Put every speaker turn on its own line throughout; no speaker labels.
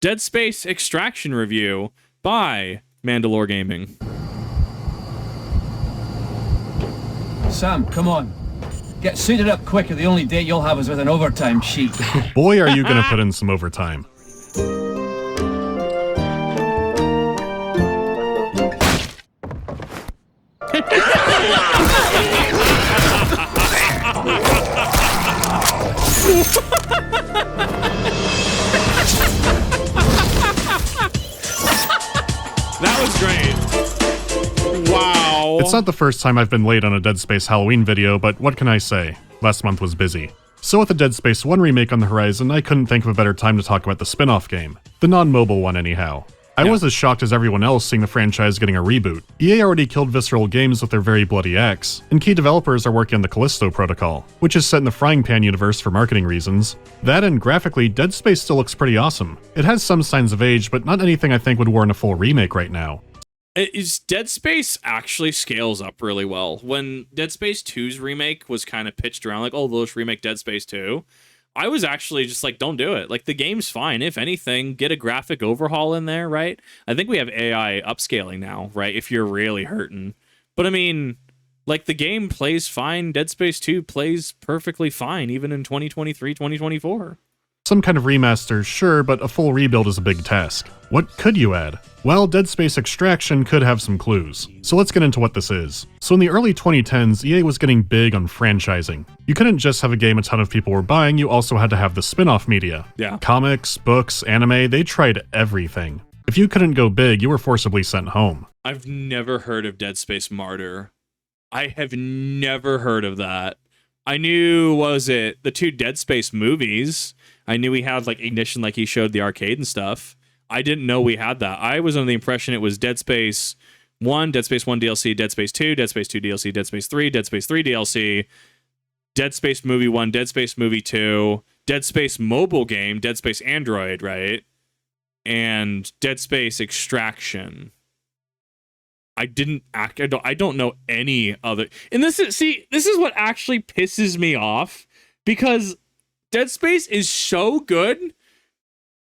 Dead Space Extraction review by MandaloreGaming.
Sam, come on. Get suited up quick, or the only date you'll have is with an overtime sheet.
Boy, are you going to put in some overtime.
That was great. Wow.
It's not the first time I've been late on a Dead Space Halloween video, but what can I say? Last month was busy. So with the Dead Space 1 remake on the horizon, I couldn't think of a better time to talk about the spin-off game. The non-mobile one anyhow. I was as shocked as everyone else seeing the franchise getting a reboot. EA already killed Visceral Games with their very bloody X, and key developers are working on the Callisto Protocol, which is set in the Frying Pan universe for marketing reasons. That and graphically, Dead Space still looks pretty awesome. It has some signs of age, but not anything I think would warrant a full remake right now.
Dead Space actually scales up really well. When Dead Space 2's remake was kind of pitched around like, oh, let's remake Dead Space 2, I was actually just like, don't do it. Like, the game's fine. If anything, get a graphic overhaul in there, right? I think we have AI upscaling now, right? If you're really hurting. But I mean, like, the game plays fine. Dead Space 2 plays perfectly fine, even in 2023, 2024.
Some kind of remaster, sure, but a full rebuild is a big task. What could you add? Well, Dead Space Extraction could have some clues. So let's get into what this is. So in the early 2010s, EA was getting big on franchising. You couldn't just have a game a ton of people were buying, you also had to have the spin-off media.
Yeah.
Comics, books, anime, they tried everything. If you couldn't go big, you were forcibly sent home.
I've never heard of Dead Space Martyr. I have never heard of that. I knew, what was it, the 2 Dead Space movies. I knew we had like Ignition, like he showed the arcade and stuff. I didn't know we had that. I was under the impression it was Dead Space 1, Dead Space 1 DLC, Dead Space 2, Dead Space 2 DLC, Dead Space 3, Dead Space 3 DLC, Dead Space Movie 1, Dead Space Movie 2, Dead Space mobile game, Dead Space Android, right? And Dead Space Extraction. I don't know any other. And this is what actually pisses me off, because Dead Space is so good,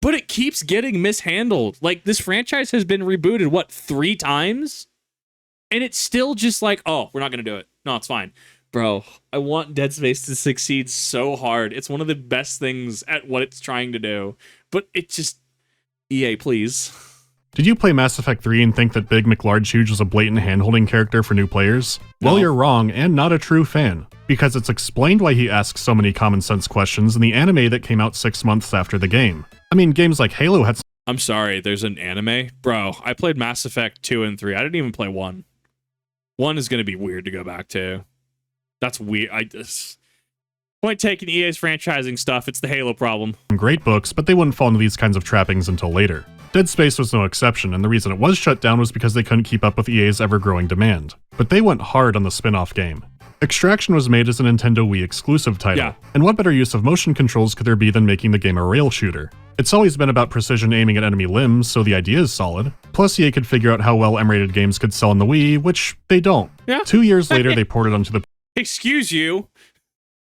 but it keeps getting mishandled. Like, this franchise has been rebooted, what, 3 times? And it's still just like, oh, we're not going to do it. No, it's fine. Bro, I want Dead Space to succeed so hard. It's one of the best things at what it's trying to do. But it just... EA, please.
Did you play Mass Effect 3 and think that Big McLarge was a blatant hand-holding character for new players?
No.
Well, you're wrong, and not a true fan. Because it's explained why he asks so many common-sense questions in the anime that came out 6 months after the game. I mean, games like Halo had...
I'm sorry, there's an anime? Bro, I played Mass Effect 2 and 3. I didn't even play 1. 1 is going to be weird to go back to. That's weird. Point taken, EA's franchising stuff. It's the Halo problem.
Great books, but they wouldn't fall into these kinds of trappings until later. Dead Space was no exception, and the reason it was shut down was because they couldn't keep up with EA's ever-growing demand. But they went hard on the spin-off game. Extraction was made as a Nintendo Wii exclusive title,
Yeah.
and what better use of motion controls could there be than making the game a rail shooter? It's always been about precision aiming at enemy limbs, so the idea is solid. Plus, EA could figure out how well M-rated games could sell on the Wii, which they don't.
Yeah.
2 years later, they ported onto the...
Excuse you.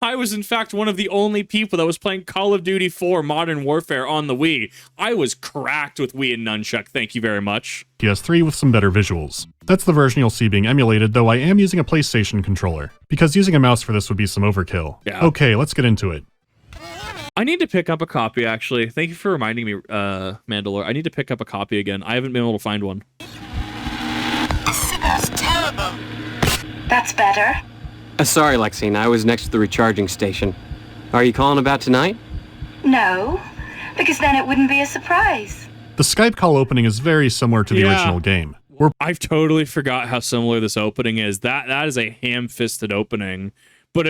I was, in fact, one of the only people that was playing Call of Duty 4 Modern Warfare on the Wii. I was cracked with Wii and Nunchuck, thank you very much.
PS3 with some better visuals. That's the version you'll see being emulated, though I am using a PlayStation controller, because using a mouse for this would be some overkill.
Yeah.
Okay, let's get into it.
I need to pick up a copy, actually. Thank you for reminding me, Mandalore. I need to pick up a copy again. I haven't been able to find one.
That's terrible. That's better.
Sorry, Lexine, I was next to the recharging station. Are you calling about tonight?
No, because then it wouldn't be a surprise.
The Skype call opening is very similar to the original game.
I've totally forgot how similar this opening is. That is a ham-fisted opening, but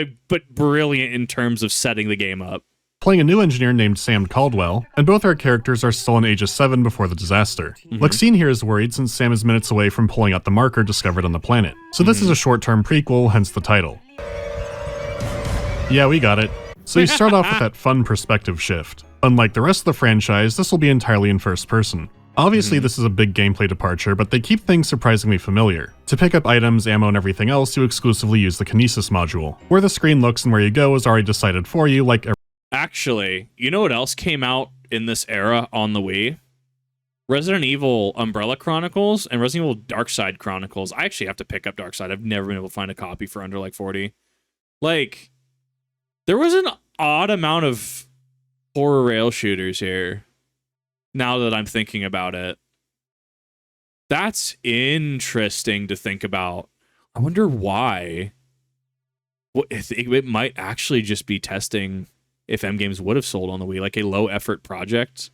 brilliant in terms of setting the game up.
Playing a new engineer named Sam Caldwell, and both our characters are still in Aegis 7 before the disaster. Lexine here is worried since Sam is minutes away from pulling out the marker discovered on the planet. So this is a short-term prequel, hence the title. Yeah, we got it. So you start off with that fun perspective shift. Unlike the rest of the franchise, this will be entirely in first person. Obviously, this is a big gameplay departure, but they keep things surprisingly familiar. To pick up items, ammo, and everything else, you exclusively use the Kinesis module. Where the screen looks and where you go is already decided for you, like
Actually, you know what else came out in this era on the Wii? Resident Evil Umbrella Chronicles and Resident Evil Darkside Chronicles. I actually have to pick up Darkside. I've never been able to find a copy for under like 40. Like, there was an odd amount of horror rail shooters here. Now that I'm thinking about it. That's interesting to think about. I wonder why. Well, it might actually just be testing if M Games would have sold on the Wii, like a low effort project.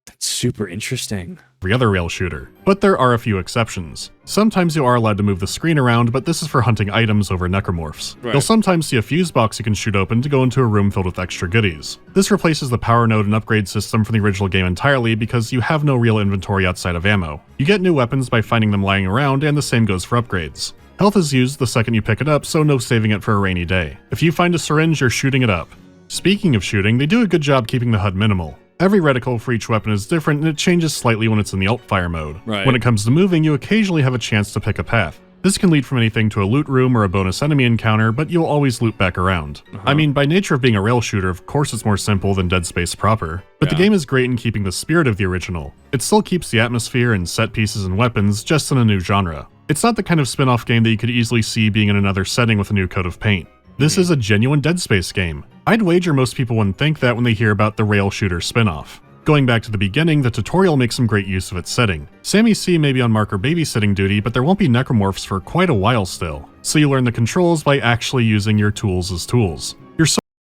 That's super interesting.
Every other rail shooter. But there are a few exceptions. Sometimes you are allowed to move the screen around, but this is for hunting items over necromorphs.
Right.
You'll sometimes see a fuse box you can shoot open to go into a room filled with extra goodies. This replaces the power node and upgrade system from the original game entirely because you have no real inventory outside of ammo. You get new weapons by finding them lying around, and the same goes for upgrades. Health is used the second you pick it up, so no saving it for a rainy day. If you find a syringe, you're shooting it up. Speaking of shooting, they do a good job keeping the HUD minimal. Every reticle for each weapon is different, and it changes slightly when it's in the alt-fire mode.
Right.
When it comes to moving, you occasionally have a chance to pick a path. This can lead from anything to a loot room or a bonus enemy encounter, but you'll always loop back around. I mean, by nature of being a rail shooter, of course it's more simple than Dead Space proper, but the game is great in keeping the spirit of the original. It still keeps the atmosphere and set pieces and weapons, just in a new genre. It's not the kind of spin-off game that you could easily see being in another setting with a new coat of paint. This is a genuine Dead Space game. I'd wager most people wouldn't think that when they hear about the rail shooter spin-off. Going back to the beginning, the tutorial makes some great use of its setting. Sammy C may be on marker babysitting duty, but there won't be necromorphs for quite a while still, so you learn the controls by actually using your tools as tools.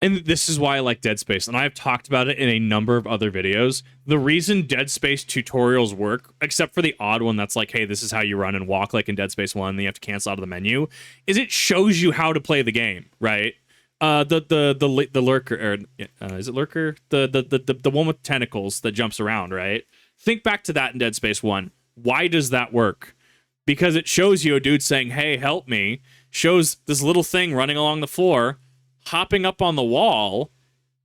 And this is why I like Dead Space, and I've talked about it in a number of other videos. The reason Dead Space tutorials work, except for the odd one that's like, hey, this is how you run and walk like in Dead Space 1, then you have to cancel out of the menu, is it shows you how to play the game, right? The lurker, or is it lurker? The one with tentacles that jumps around, right? Think back to that in Dead Space 1. Why does that work? Because it shows you a dude saying, hey, help me, shows this little thing running along the floor, hopping up on the wall,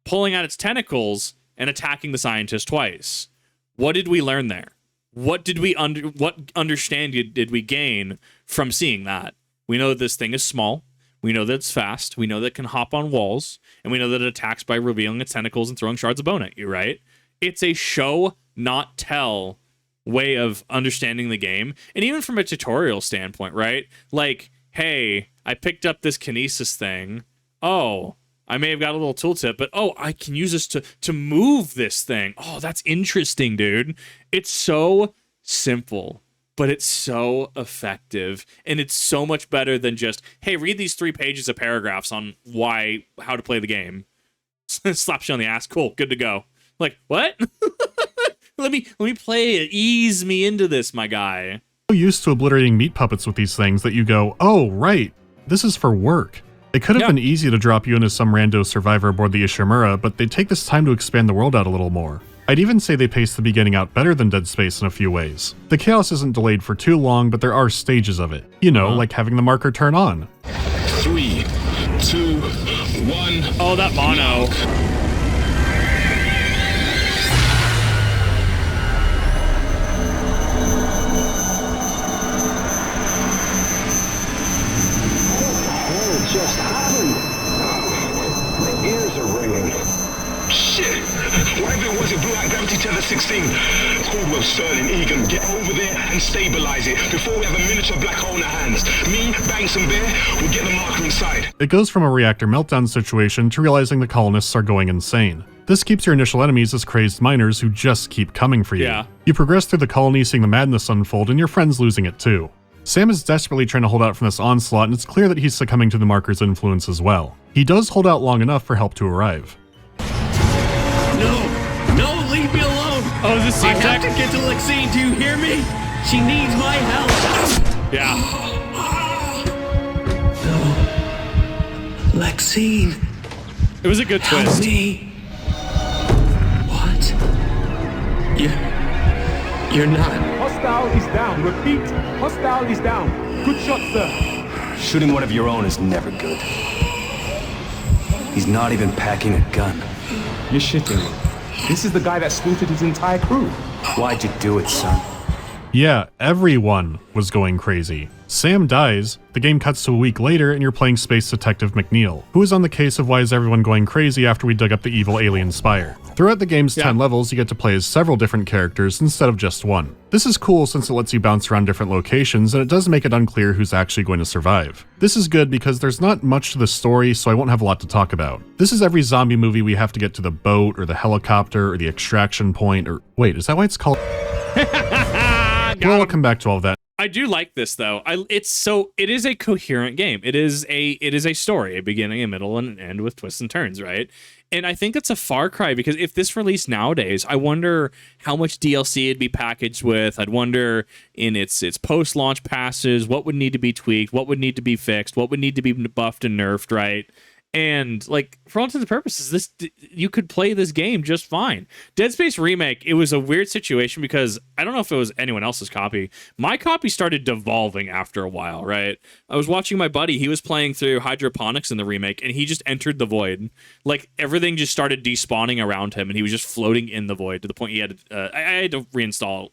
pulling out its tentacles, and attacking the scientist twice. What did we learn there? What did we understand did we gain from seeing that? We know that this thing is small. We know that it's fast. We know that it can hop on walls. And we know that it attacks by revealing its tentacles and throwing shards of bone at you, right? It's a show, not tell way of understanding the game. And even from a tutorial standpoint, right? Like, hey, I picked up this kinesis thing. Oh, I may have got a little tooltip, but oh, I can use this to move this thing. Oh, that's interesting, dude. It's so simple, but it's so effective, and it's so much better than just, hey, read these 3 pages of paragraphs on how to play the game. Slaps you on the ass. Cool, good to go. Like, what? let me play it. Ease me into this, my guy.
So used to obliterating meat puppets with these things that you go, oh, right, this is for work. It could have been easy to drop you into some rando survivor aboard the Ishimura, but they take this time to expand the world out a little more. I'd even say they pace the beginning out better than Dead Space in a few ways. The chaos isn't delayed for too long, but there are stages of it. You know, like having the marker turn on.
3, 2, 1.
Oh, that mono.
Just happened. My ears are ringing. Shit! What if it wasn't Blue Eye Gravity Tether 16? Caldwell, Sterling, Egan, get over there and stabilize it before we have a miniature black hole in our hands. Me, Banks, and Bear will get the marker inside.
It goes from a reactor meltdown situation to realizing the colonists are going insane. This keeps your initial enemies as crazed miners who just keep coming for you.
Yeah.
You progress through the colony seeing the madness unfold, and your friend's losing it too. Sam is desperately trying to hold out from this onslaught, and it's clear that he's succumbing to the marker's influence as well. He does hold out long enough for help to arrive.
No, leave me alone!
Oh, is this
I have to get to Lexine, do you hear me? She needs my help!
Yeah.
No. Lexine,
It was a good
help
twist.
me. What? You're not.
Hostile is down. Repeat. Hostile is down. Good shot, sir.
Shooting one of your own is never good. He's not even packing a gun.
You're shitting me. This is the guy that slaughtered his entire crew.
Why'd you do it, son?
Yeah, everyone was going crazy. Sam dies, the game cuts to a week later, and you're playing Space Detective McNeil, who is on the case of why is everyone going crazy after we dug up the evil alien spire. Throughout the game's 10 levels, you get to play as several different characters instead of just one. This is cool since it lets you bounce around different locations, and it does make it unclear who's actually going to survive. This is good because there's not much to the story, so I won't have a lot to talk about. This is every zombie movie we have to get to the boat, or the helicopter, or the extraction point, or... Wait, is that why it's called... Well, I'll come back to all that.
I do like this though. It is a coherent game. It is a story, a beginning, a middle, and an end with twists and turns, right? And I think it's a far cry because if this released nowadays, I wonder how much DLC it'd be packaged with. I'd wonder in its post-launch passes, what would need to be tweaked, what would need to be fixed, what would need to be buffed and nerfed, right? And like for all intents and purposes, you could play this game just fine. Dead Space Remake, it was a weird situation because I don't know if it was anyone else's copy. My copy started devolving after a while, right? I was watching my buddy, he was playing through hydroponics in the remake, and he just entered the void. Like everything just started despawning around him, and he was just floating in the void to the point he had to, I had to reinstall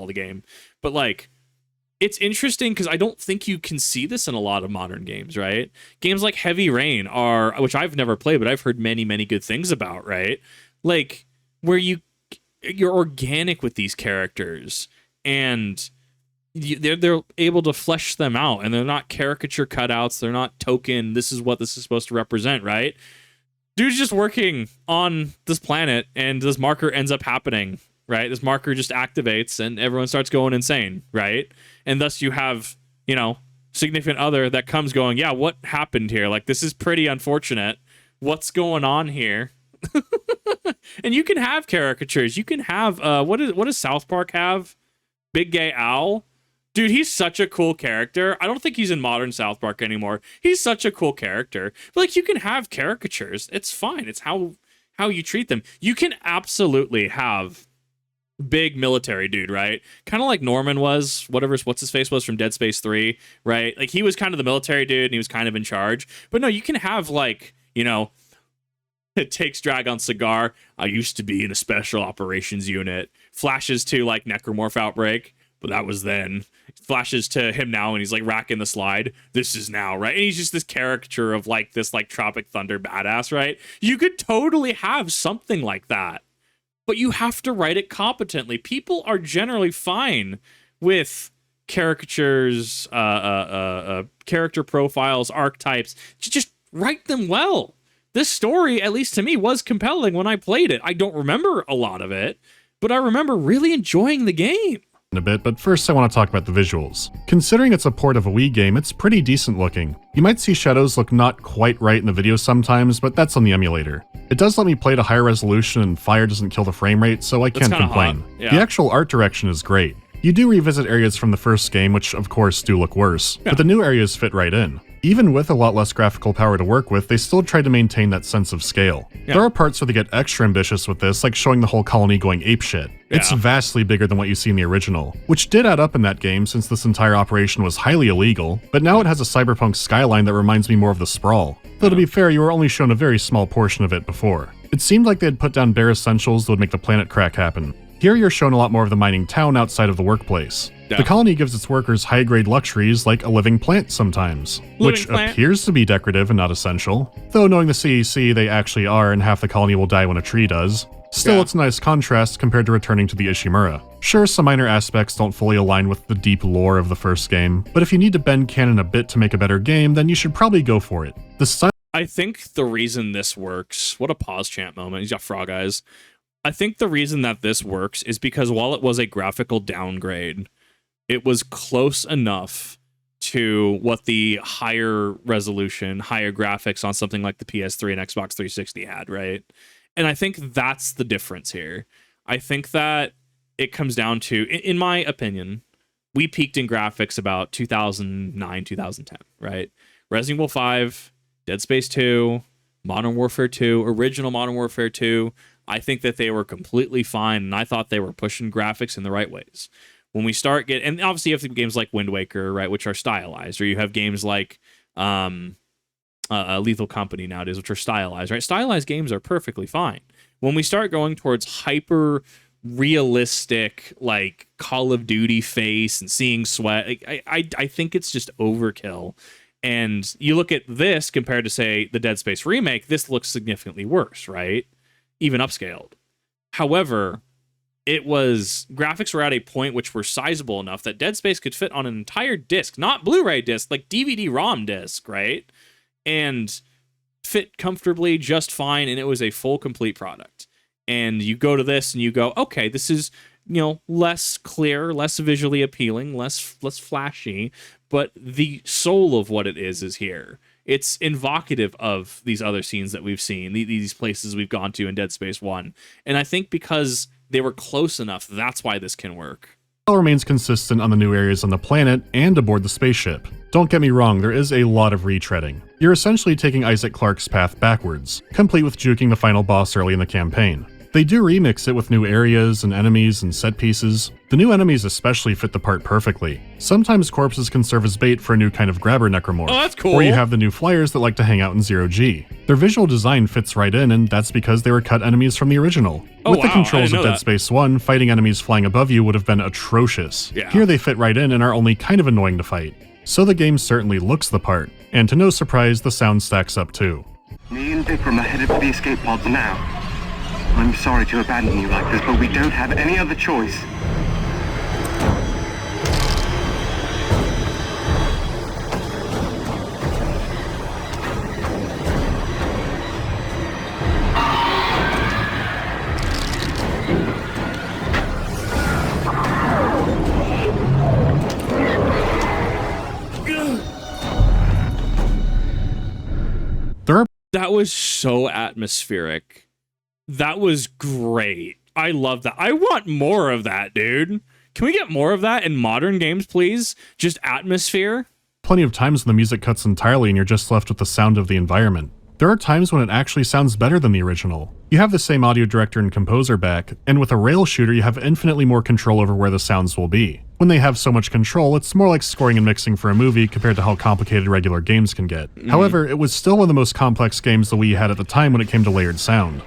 the game. But like, it's interesting because I don't think you can see this in a lot of modern games, right? Games like Heavy Rain which I've never played, but I've heard many, many good things about, right? Like where you're organic with these characters and they're able to flesh them out, and they're not caricature cutouts. They're not token. This is what this is supposed to represent, right? Dude's just working on this planet, and this marker ends up happening. Right, this marker just activates and everyone starts going insane, right? And thus you have, significant other that comes going, yeah, what happened here? Like, this is pretty unfortunate. What's going on here? And you can have caricatures. You can have, what does South Park have? Big Gay Owl? Dude, he's such a cool character. I don't think he's in modern South Park anymore. He's such a cool character. But, like, you can have caricatures. It's fine. It's how you treat them. You can absolutely have big military dude, right? Kind of like Norman was, what's his face was from Dead Space 3, right? Like he was kind of the military dude and he was kind of in charge. But no, you can have like, it takes drag on cigar. I used to be in a special operations unit. Flashes to like Necromorph outbreak, but that was then. Flashes to him now and he's like racking the slide. This is now, right? And he's just this caricature of like this like Tropic Thunder badass, right? You could totally have something like that. But you have to write it competently. People are generally fine with caricatures, character profiles, archetypes. Just write them well. This story, at least to me, was compelling when I played it. I don't remember a lot of it, but I remember really enjoying the game.
In a bit, but first I want to talk about the visuals. Considering it's a port of a Wii game, it's pretty decent looking. You might see shadows look not quite right in the video sometimes, but that's on the emulator. It does let me play at a higher resolution and fire doesn't kill the frame rate, so I can't complain.
Yeah.
The actual art direction is great. You do revisit areas from the first game, which of course do look worse, but the new areas fit right in. Even with a lot less graphical power to work with, they still try to maintain that sense of scale. Yeah. There are parts where they get extra ambitious with this, like showing the whole colony going apeshit. Yeah. It's vastly bigger than what you see in the original, which did add up in that game since this entire operation was highly illegal, but now it has a cyberpunk skyline that reminds me more of the Sprawl. Though to be fair, you were only shown a very small portion of it before. It seemed like they had put down bare essentials that would make the planet crack happen. Here you're shown a lot more of the mining town outside of the workplace. Yeah. The colony gives its workers high-grade luxuries like a living plant sometimes, which appears to be decorative and not essential. Though knowing the CEC, they actually are, and half the colony will die when a tree does. Still, it's a nice contrast compared to returning to the Ishimura. Sure, some minor aspects don't fully align with the deep lore of the first game, but if you need to bend canon a bit to make a better game, then you should probably go for it.
I think the reason this works... What a pause chant moment. He's got frog eyes. I think the reason that this works is because while it was a graphical downgrade, it was close enough to what the higher resolution, higher graphics on something like the PS3 and Xbox 360 had, right? And I think that's the difference here. I think that it comes down to, in my opinion, we peaked in graphics about 2009, 2010, right? Resident Evil 5, Dead Space 2, Modern Warfare 2, original Modern Warfare 2, I think that they were completely fine, and I thought they were pushing graphics in the right ways. When we start and obviously you have games like Wind Waker, right, which are stylized, or you have games like Lethal Company nowadays, which are stylized, right? Stylized games are perfectly fine. When we start going towards hyper realistic, like Call of Duty face and seeing sweat, I think it's just overkill. And you look at this compared to, say, the Dead Space remake, this looks significantly worse, right? even upscaled. However, graphics were at a point which were sizable enough that Dead Space could fit on an entire disc, not Blu-ray disc, like DVD-ROM disc, right? And fit comfortably just fine, and it was a full, complete product. And you go to this and you go, okay, this is, less clear, less visually appealing, less flashy, but the soul of what it is here. It's invocative of these other scenes that we've seen, these places we've gone to in Dead Space 1. And I think because they were close enough, that's why this can work.
It remains consistent on the new areas on the planet and aboard the spaceship. Don't get me wrong, there is a lot of retreading. You're essentially taking Isaac Clarke's path backwards, complete with juking the final boss early in the campaign. They do remix it with new areas and enemies and set pieces. The new enemies especially fit the part perfectly. Sometimes corpses can serve as bait for a new kind of grabber necromorph.
Oh, that's cool.
Or you have the new flyers that like to hang out in 0G. Their visual design fits right in, and that's because they were cut enemies from the original. With the controls of Dead Space 1, fighting enemies flying above you would have been atrocious.
Yeah.
Here they fit right in and are only kind of annoying to fight. So the game certainly looks the part. And to no surprise, the sound stacks up too.
Me and Vikram are headed for the escape pods now. I'm sorry to abandon you like this, but we don't have any other choice.
That was so atmospheric. That was great. I love that. I want more of that, dude. Can we get more of that in modern games, please? Just atmosphere?
Plenty of times when the music cuts entirely and you're just left with the sound of the environment. There are times when it actually sounds better than the original. You have the same audio director and composer back, and with a rail shooter you have infinitely more control over where the sounds will be. When they have so much control, it's more like scoring and mixing for a movie compared to how complicated regular games can get. However, it was still one of the most complex games the Wii had at the time when it came to layered sound.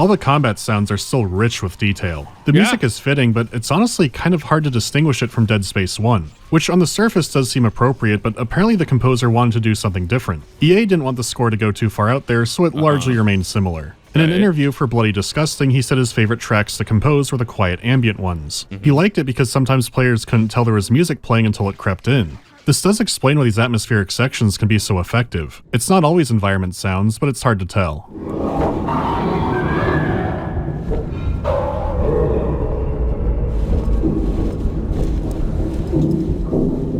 All the combat sounds are still rich with detail. The music is fitting, but it's honestly kind of hard to distinguish it from Dead Space 1, which on the surface does seem appropriate, but apparently the composer wanted to do something different. EA didn't want the score to go too far out there, so it largely remained similar. In an interview for Bloody Disgusting, he said his favorite tracks to compose were the quiet ambient ones. He liked it because sometimes players couldn't tell there was music playing until it crept in. This does explain why these atmospheric sections can be so effective. It's not always environment sounds, but it's hard to tell.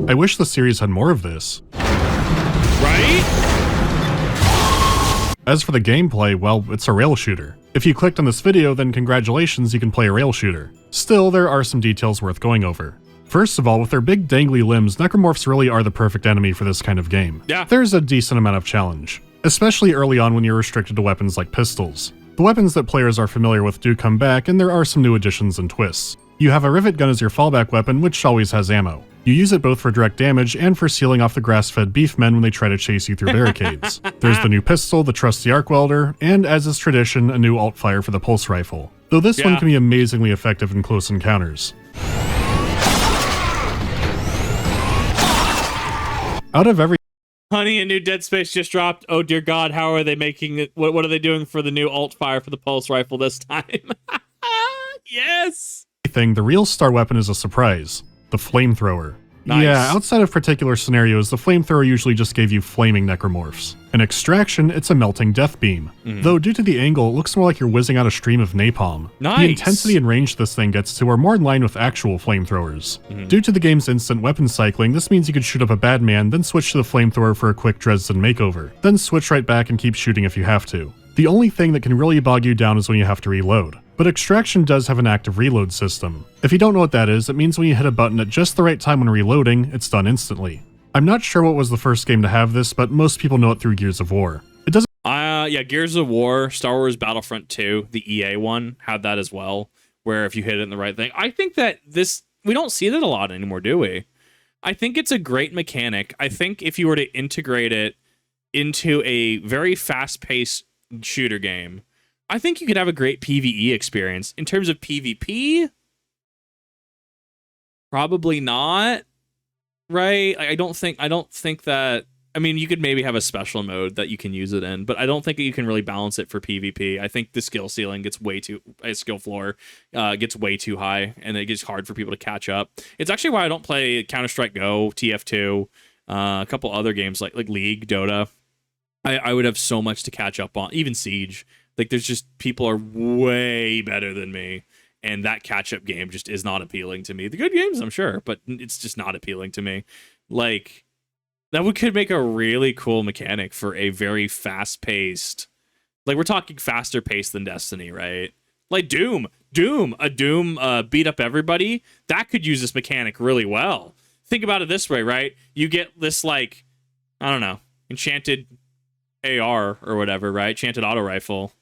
I wish the series had more of this.
Right?
As for the gameplay, well, it's a rail shooter. If you clicked on this video, then congratulations, you can play a rail shooter. Still, there are some details worth going over. First of all, with their big dangly limbs, necromorphs really are the perfect enemy for this kind of game.
Yeah.
There's a decent amount of challenge, especially early on when you're restricted to weapons like pistols. The weapons that players are familiar with do come back, and there are some new additions and twists. You have a rivet gun as your fallback weapon, which always has ammo. You use it both for direct damage and for sealing off the grass-fed beef men when they try to chase you through barricades. There's the new pistol, the trusty arc welder, and as is tradition, a new alt-fire for the pulse rifle. Though this one can be amazingly effective in close encounters. Out of every
Honey, a new Dead Space just dropped. Oh dear God, how are they making it? What are they doing for the new alt-fire for the pulse rifle this time? Yes!
thing, the real star weapon is a surprise. The flamethrower.
Nice.
Yeah, outside of particular scenarios, the flamethrower usually just gave you flaming necromorphs. In Extraction, it's a melting death beam. Though due to the angle, it looks more like you're whizzing out a stream of napalm.
Nice.
The intensity and range this thing gets to are more in line with actual flamethrowers. Due to the game's instant weapon cycling, this means you could shoot up a bad man, then switch to the flamethrower for a quick Dresden makeover, then switch right back and keep shooting if you have to. The only thing that can really bog you down is when you have to reload. But Extraction does have an active reload system. If you don't know what that is, it means when you hit a button at just the right time when reloading, it's done instantly. I'm not sure what was the first game to have this, but most people know it through Gears of War. It doesn't
yeah, Gears of War, Star Wars Battlefront 2, the EA one, had that as well, where if you hit it in the right thing, I think that we don't see that a lot anymore, do we? I think it's a great mechanic. I think if you were to integrate it into a very fast-paced shooter game, I think you could have a great PvE experience. In terms of PvP, probably not, right? I don't think that. I mean, you could maybe have a special mode that you can use it in, but I don't think that you can really balance it for PvP. I think the skill ceiling gets skill floor gets way too high, and it gets hard for people to catch up. It's actually why I don't play Counter-Strike Go, TF2, a couple other games like League, Dota. I would have so much to catch up on, even Siege. Like, there's just people are way better than me, and that catch-up game just is not appealing to me. The good games, I'm sure, but it's just not appealing to me. Like, that could make a really cool mechanic for a very fast-paced... Like, we're talking faster paced than Destiny, right? Like Doom beat up everybody. That could use this mechanic really well. Think about it this way, right? You get this, like, I don't know, enchanted AR or whatever, right? Enchanted auto rifle.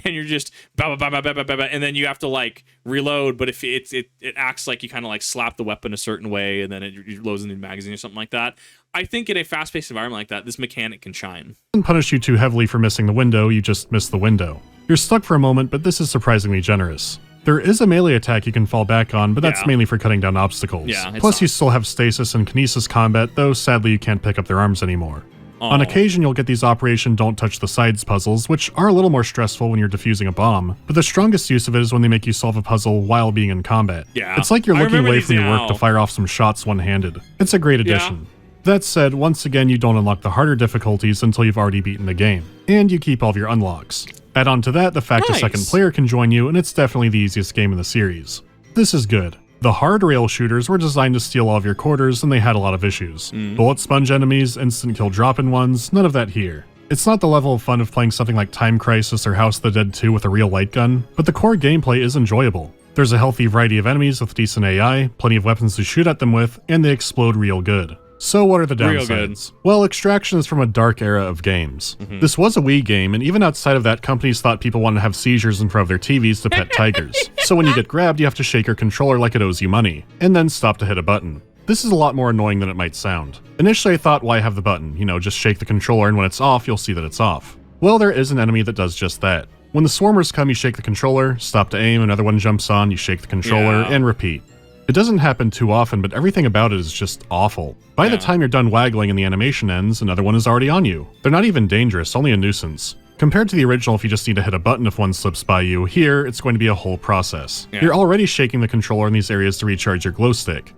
And you're just and then you have to like reload, but if it acts like you kind of like slap the weapon a certain way and then it loads into the magazine or something like that. I think in a fast-paced environment like that, this mechanic can shine.
Doesn't punish you too heavily for missing the window, you just miss the window. You're stuck for a moment, but this is surprisingly generous. There is a melee attack you can fall back on, but that's mainly for cutting down obstacles.
Yeah,
Plus you still have stasis and kinesis combat, though sadly you can't pick up their arms anymore. On occasion, you'll get these Operation Don't Touch the Sides puzzles, which are a little more stressful when you're defusing a bomb, but the strongest use of it is when they make you solve a puzzle while being in combat.
Yeah.
It's like you're looking away from your work to fire off some shots one-handed. It's a great addition. That said, once again, you don't unlock the harder difficulties until you've already beaten the game, and you keep all of your unlocks. Add on to that the fact a second player can join you, and it's definitely the easiest game in the series. This is good. The hard rail shooters were designed to steal all of your quarters, and they had a lot of issues. Bullet sponge enemies, instant kill drop-in ones, none of that here. It's not the level of fun of playing something like Time Crisis or House of the Dead 2 with a real light gun, but the core gameplay is enjoyable. There's a healthy variety of enemies with decent AI, plenty of weapons to shoot at them with, and they explode real good. So what are the downsides? Well, Extraction is from a dark era of games. This was a Wii game, and even outside of that, companies thought people wanted to have seizures in front of their TVs to pet tigers. So when you get grabbed, you have to shake your controller like it owes you money, and then stop to hit a button. This is a lot more annoying than it might sound. Initially I thought, why have the button? You know, just shake the controller, and when it's off, you'll see that it's off. Well, there is an enemy that does just that. When the swarmers come, you shake the controller, stop to aim, another one jumps on, you shake the controller, and repeat. It doesn't happen too often, but everything about it is just awful. By the time you're done waggling and the animation ends, another one is already on you. They're not even dangerous, only a nuisance. Compared to the original, if you just need to hit a button if one slips by you, here, it's going to be a whole process. You're already shaking the controller in these areas to recharge your glow stick.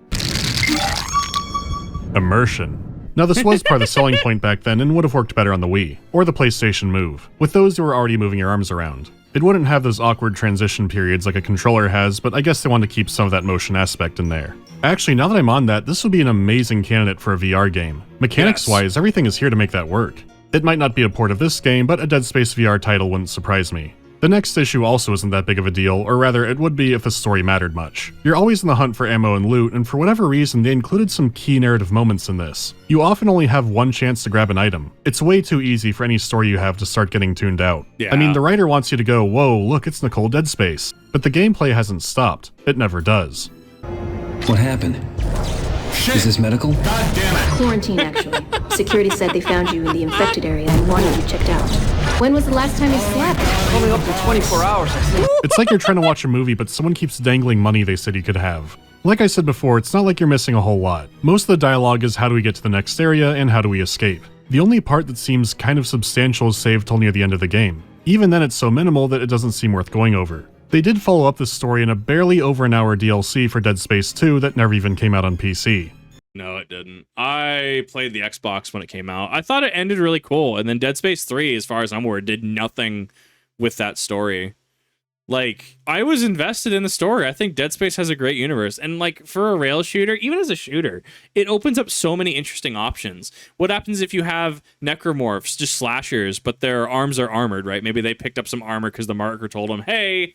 Immersion. Now this was part of the selling point back then and would have worked better on the Wii, or the PlayStation Move. With those, you were already moving your arms around. It wouldn't have those awkward transition periods like a controller has, but I guess they wanted to keep some of that motion aspect in there. Actually, now that I'm on that, this would be an amazing candidate for a VR game. Mechanics-wise, everything is here to make that work. It might not be a port of this game, but a Dead Space VR title wouldn't surprise me. The next issue also isn't that big of a deal, or rather, it would be if the story mattered much. You're always in the hunt for ammo and loot, and for whatever reason, they included some key narrative moments in this. You often only have one chance to grab an item. It's way too easy for any story you have to start getting tuned out. I mean, the writer wants you to go, whoa, look, it's Nicole Dead Space. But the gameplay hasn't stopped. It never does.
What happened? Shit. Is this medical?
God damn it!
Quarantine, actually. Security said they found you in the infected area and wanted you checked out. When was the last time you slept?
Only up to 24 hours, I think.
It's like you're trying to watch a movie, but someone keeps dangling money they said you could have. Like I said before, it's not like you're missing a whole lot. Most of the dialogue is how do we get to the next area and how do we escape. The only part that seems kind of substantial is saved till near the end of the game. Even then it's so minimal that it doesn't seem worth going over. They did follow up this story in a barely over an hour DLC for Dead Space 2 that never even came out on PC.
No, it didn't. I played the Xbox when it came out. I thought it ended really cool, and then Dead Space 3, as far as I'm aware, did nothing with that story. Like, I was invested in the story. I think Dead Space has a great universe, and like, for a rail shooter, even as a shooter, it opens up so many interesting options. What happens if you have necromorphs, just slashers, but their arms are armored, right? Maybe they picked up some armor because the marker told them, hey,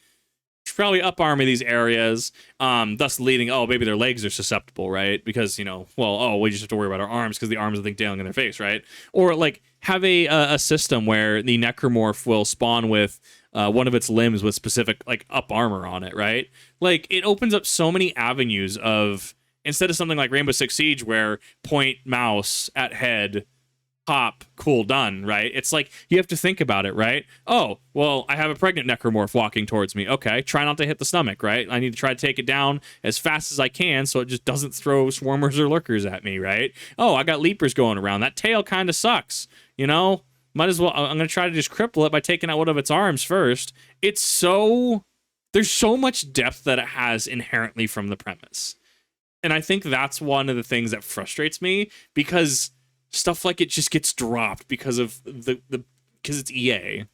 should probably up armor these areas, thus leading, oh, maybe their legs are susceptible, right? Because, you know, well, oh, we just have to worry about our arms because the arms are the thing dangling in their face, right? Or like have a system where the necromorph will spawn with one of its limbs with specific like up armor on it, right? Like it opens up so many avenues of, instead of something like Rainbow Six Siege where point mouse at head, pop, cool, done, right? It's like you have to think about it, right? Oh, well, I have a pregnant necromorph walking towards me. Okay, try not to hit the stomach, right? I need to try to take it down as fast as I can so it just doesn't throw swarmers or lurkers at me, right? Oh, I got leapers going around. That tail kind of sucks, you know? Might as well, I'm going to try to just cripple it by taking out one of its arms first. It's so, there's so much depth that it has inherently from the premise. And I think that's one of the things that frustrates me, because stuff like it just gets dropped because of because it's EA.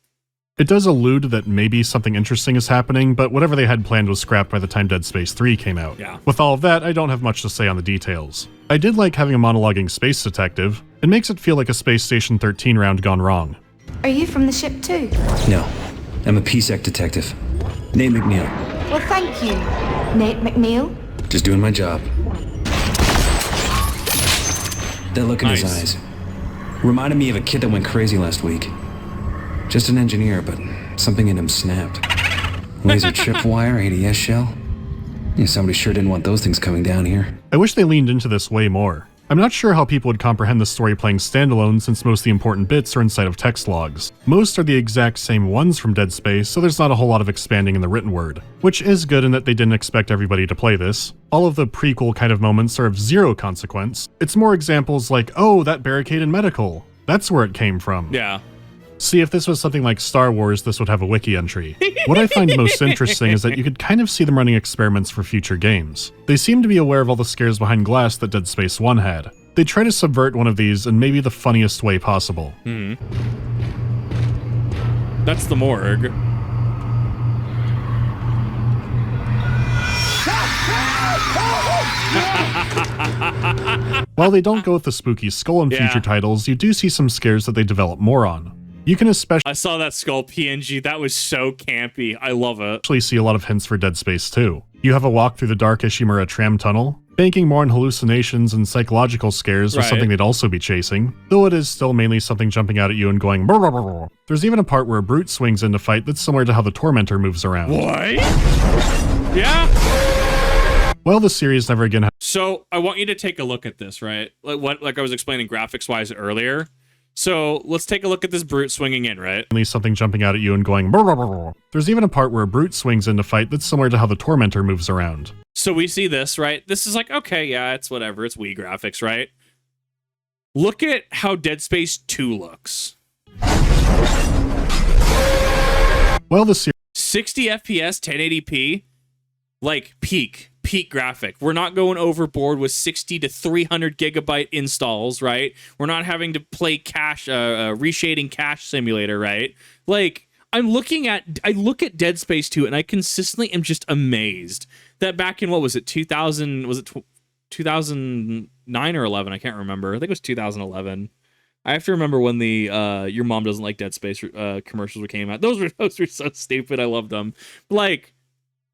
It does allude that maybe something interesting is happening, but whatever they had planned was scrapped by the time Dead Space 3 came out.
Yeah.
With all of that, I don't have much to say on the details. I did like having a monologuing space detective. It makes it feel like a Space Station 13 round gone wrong.
Are you from the ship too?
No, I'm a PSEC detective. Nate McNeil.
Well, thank you, Nate McNeil.
Just doing my job. That look in his
Nice.
eyes reminded me of a kid that went crazy last week. Just an engineer, but something in him snapped. Laser tripwire, ADS shell. Yeah, somebody sure didn't want those things coming down here.
I wish they leaned into this way more. I'm not sure how people would comprehend the story playing standalone, since most of the important bits are inside of text logs. Most are the exact same ones from Dead Space, so there's not a whole lot of expanding in the written word. Which is good in that they didn't expect everybody to play this. All of the prequel kind of moments are of zero consequence. It's more examples like, oh, that barricade in medical. That's where it came from.
Yeah.
See, if this was something like Star Wars, this would have a wiki entry. What I find most interesting is that you could kind of see them running experiments for future games. They seem to be aware of all the scares behind glass that Dead Space 1 had. They try to subvert one of these in maybe the funniest way possible.
That's the morgue.
While they don't go with the spooky skull in
Yeah.
future titles, you do see some scares that they develop more on. You can especially
I saw that skull PNG. That was so campy. I love it.
see a lot of hints for Dead Space 2. You have a walk through the dark Ishimura tram tunnel, banking more on hallucinations and psychological scares was
Right.
something they'd also be chasing, though it is still mainly something jumping out at you and going brr, brr, brr, brr. There's even a part where a brute swings in to fight that's similar to how the Tormentor moves around.
What? Yeah.
Well, the series never again
So I want you to take a look at this, right? Like I was explaining graphics wise earlier. So let's take a look at this brute swinging in, right?
had something jumping out at you and going brr, brr, brr, brr. There's even a part where a brute swings in to fight that's similar to how the Tormentor moves around.
So we see this, right? This is like, okay, yeah, it's whatever. It's Wii graphics, right? Look at how Dead Space 2 looks.
Well, the series
60 FPS, 1080p, like peak graphic. We're not going overboard with 60 to 300 gigabyte installs, right? We're not having to play cache, reshading cache simulator, right? Like, I look at Dead Space 2 and I consistently am just amazed that back in, what was it, 2000, was it 2009 or 11? I can't remember. I think it was 2011. I have to remember when the Your Mom Doesn't Like Dead Space commercials came out. Those were so stupid. I loved them. Like,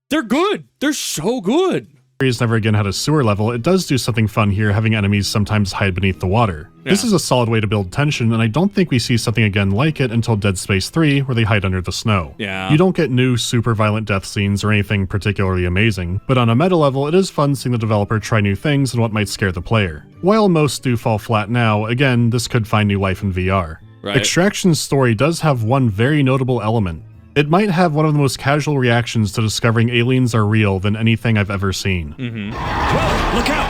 they're good. They're so good.
series never again had a sewer level, it does do something fun here, having enemies sometimes hide beneath the water.
Yeah.
This is a solid way to build tension, and I don't think we see something again like it until Dead Space 3, where they hide under the snow.
Yeah.
You don't get new super violent death scenes or anything particularly amazing, but on a meta level, it is fun seeing the developer try new things and what might scare the player. While most do fall flat now, again, this could find new life in VR.
Right.
Extraction's story does have one very notable element. It might have one of the most casual reactions to discovering aliens are real than anything I've ever seen.
Whoa, look out!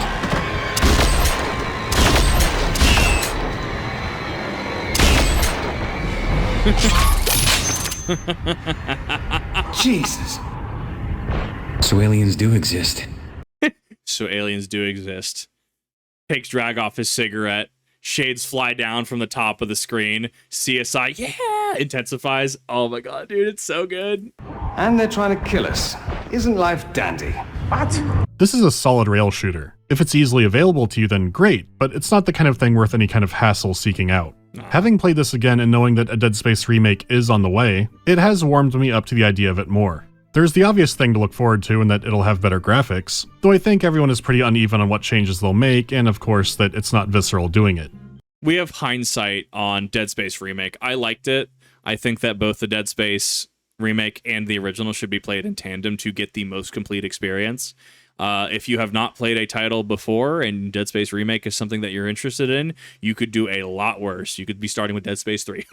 Jesus.
So aliens do exist.
So aliens do exist. Takes drag off his cigarette. Shades fly down from the top of the screen. CSI, yeah, intensifies. Oh my god, dude, it's so good.
And they're trying to kill us. Isn't life dandy? What?
This is a solid rail shooter. If it's easily available to you, then great, but it's not the kind of thing worth any kind of hassle seeking out. Having played this again and knowing that a Dead Space remake is on the way, it has warmed me up to the idea of it more. There's the obvious thing to look forward to in that it'll have better graphics, though I think everyone is pretty uneven on what changes they'll make, and of course that it's not Visceral doing it.
We have hindsight on Dead Space Remake. I liked it. I think that both the Dead Space remake and the original should be played in tandem to get the most complete experience. If you have not played a title before and Dead Space Remake is something that you're interested in, you could do a lot worse. You could be starting with Dead Space 3.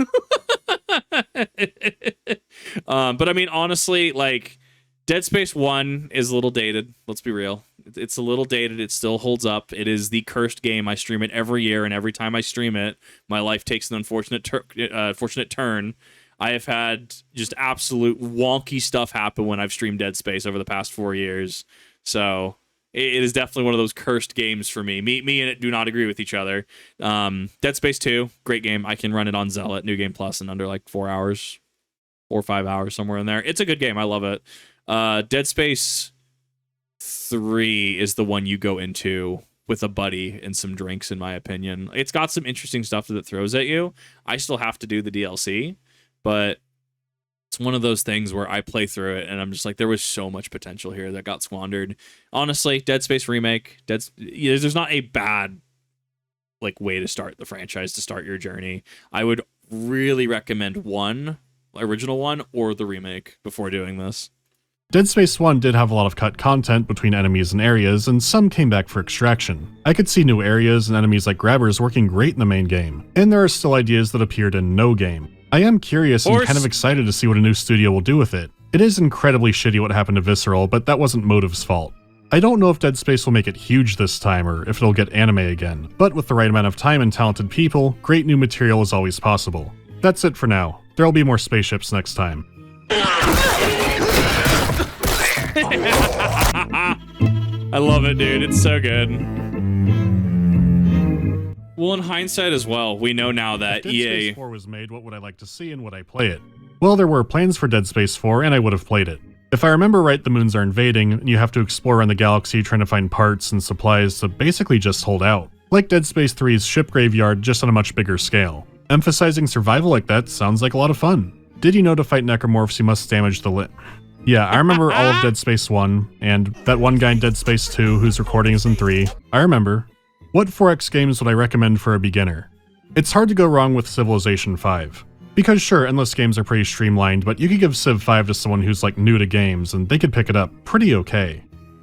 But I mean, honestly, like, Dead Space 1 is a little dated. Let's be real. It's a little dated. It still holds up. It is the cursed game. I stream it every year, and every time I stream it, my life takes an unfortunate fortunate turn. I have had just absolute wonky stuff happen when I've streamed Dead Space over the past 4 years. So it is definitely one of those cursed games for me. Me and it do not agree with each other. Dead Space 2, great game. I can run it on Zealot, New Game Plus, in under like 4 hours, 4 or 5 hours, somewhere in there. It's a good game. I love it. Dead Space 3 is the one you go into with a buddy and some drinks, in my opinion. It's got some interesting stuff that it throws at you. I still have to do the DLC, but it's one of those things where I play through it and I'm just like, there was so much potential here that got squandered. Honestly, Dead Space Remake, there's not a bad like way to start the franchise, to start your journey. I would really recommend original one or the remake before doing this.
Dead Space 1 did have a lot of cut content between enemies and areas, and some came back for extraction. I could see new areas and enemies like grabbers working great in the main game, and there are still ideas that appeared in no game. I am curious and kind of excited to see what a new studio will do with it. It is incredibly shitty what happened to Visceral, but that wasn't Motive's fault. I don't know if Dead Space will make it huge this time, or if it'll get anime again, but with the right amount of time and talented people, great new material is always possible. That's it for now. There'll be more spaceships next time.
I love it, dude. It's so good. Well, in hindsight as well, we know now that
if Dead
EA...
Space 4 was made, what would I like to see and would I play it? Well, there were plans for Dead Space 4, and I would have played it. If I remember right, the moons are invading, and you have to explore around the galaxy trying to find parts and supplies to basically just hold out. Like Dead Space 3's ship graveyard, just on a much bigger scale. Emphasizing survival like that sounds like a lot of fun. Did you know to fight necromorphs you must damage the Yeah, I remember all of Dead Space 1, and that one guy in Dead Space 2 whose recording is in 3. I remember. What 4X games would I recommend for a beginner? It's hard to go wrong with Civilization 5. Because sure, endless games are pretty streamlined, but you could give Civ 5 to someone who's like new to games, and they could pick it up pretty okay.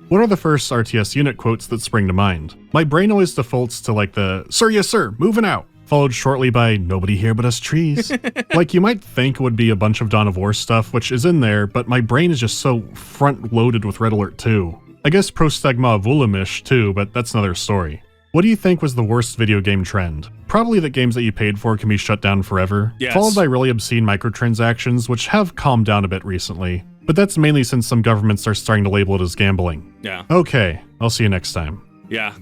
What are the first RTS unit quotes that spring to mind? My brain always defaults to like the, "Sir, yes sir, moving out," followed shortly by, "Nobody here but us trees." Like, you might think it would be a bunch of Dawn of War stuff, which is in there, but my brain is just so front-loaded with Red Alert 2. I guess Prostegma Vulimish too, but that's another story. What do you think was the worst video game trend? Probably that games that you paid for can be shut down forever,
yes.
Followed by really obscene microtransactions, which have calmed down a bit recently. But that's mainly since some governments are starting to label it as gambling.
Yeah.
Okay, I'll see you next time.
Yeah.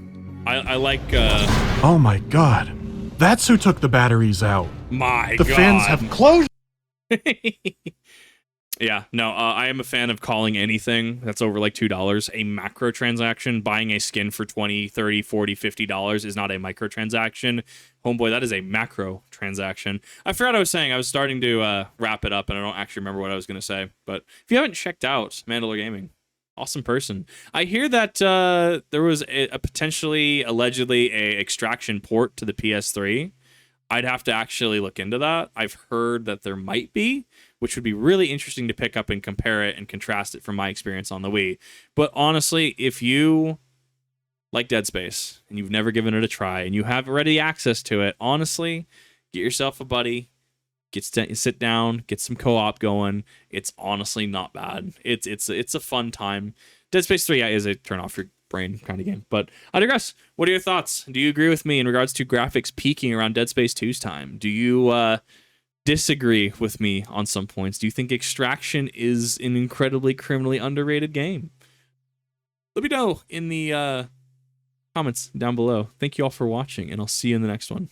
I like,
Oh my god. That's who took the batteries out.
My
the
God.
fans have closure.
Yeah, no, I am a fan of calling anything that's over like $2 a macro transaction. Buying a skin for $20, $30, $40, $50 is not a microtransaction. Homeboy, that is a macro transaction. I forgot what I was saying. I was starting to wrap it up, and I don't actually remember what I was going to say. But if you haven't checked out MandaloreGaming, awesome person. I hear that there was a potentially, allegedly, a extraction port to the PS3. I'd have to actually look into that. I've heard that there might be, which would be really interesting to pick up and compare it and contrast it from my experience on the Wii. But honestly, if you like Dead Space and you've never given it a try and you have ready access to it, honestly, get yourself a buddy, sit down, get some co-op going. It's honestly not bad. It's a fun time. Dead Space 3 is a turn off your brain kind of game. But I digress. What are your thoughts? Do you agree with me in regards to graphics peaking around Dead Space 2's time? Do you disagree with me on some points? Do you think Extraction is an incredibly criminally underrated game? Let me know in the comments down below. Thank you all for watching, and I'll see you in the next one.